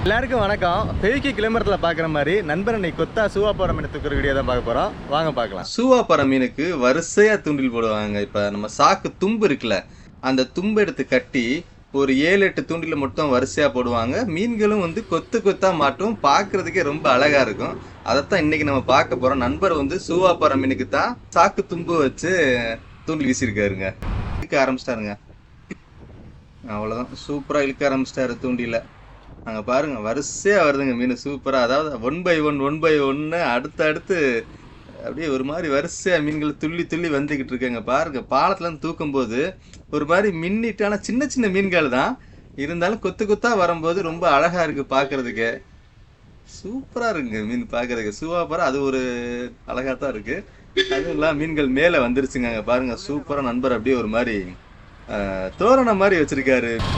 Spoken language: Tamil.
எல்லாருக்கும் வணக்கம். பெருக்கி கிளம்புறதுல பார்க்குற மாதிரி நண்பர் இன்னைக்கு கொத்தா சூவாப்பாறை மீன் தூக்குற வீடியோ தான் பார்க்க போகிறோம். வாங்க பார்க்கலாம். சூவாப்பாறை மீனுக்கு வரிசையாக தூண்டில் போடுவாங்க. இப்போ நம்ம சாக்கு தும்பு இருக்குல்ல, அந்த தும்பு எடுத்து கட்டி ஒரு 7-8 தூண்டில் மட்டும் வரிசையாக போடுவாங்க. மீன்களும் வந்து கொத்து கொத்தா மாட்டும், பார்க்கறதுக்கே ரொம்ப அழகாக இருக்கும். அதைத்தான் இன்னைக்கு நம்ம பார்க்க போகிறோம். நண்பர் வந்து சூவாப்பாறை மீனுக்கு தான் சாக்கு தும்பு வச்சு தூண்டில் வீசியிருக்காருங்க. இழுக்க ஆரம்பிச்சிட்டாருங்க. அவ்வளோதான், சூப்பராக இழுக்க ஆரம்பிச்சிட்டாரு தூண்டில. அங்கே பாருங்க, வரிசையாக வருதுங்க மீன் சூப்பராக. அதாவது 1 by 1 அடுத்து அப்படியே ஒரு மாதிரி வரிசையாக மீன்கள் துள்ளி துள்ளி வந்துக்கிட்டு இருக்குங்க. பாருங்க, பாலத்துலேருந்து தூக்கும் போது ஒரு மாதிரி மின்னிட்டான சின்ன சின்ன மீன்கள் தான் இருந்தாலும் கொத்து கொத்தா வரும்போது ரொம்ப அழகா இருக்கு பார்க்கறதுக்கு. சூப்பராக இருக்குங்க மீன் பார்க்கறதுக்கு. சூவாப்பாறை அது ஒரு அழகா தான் இருக்கு. அதுவும் இல்லாமல் மீன்கள் மேலே வந்துருச்சுங்க. அங்கே பாருங்க, சூப்பராக நண்பர் அப்படியே ஒரு மாதிரி தோரணம் மாதிரி வச்சிருக்காரு.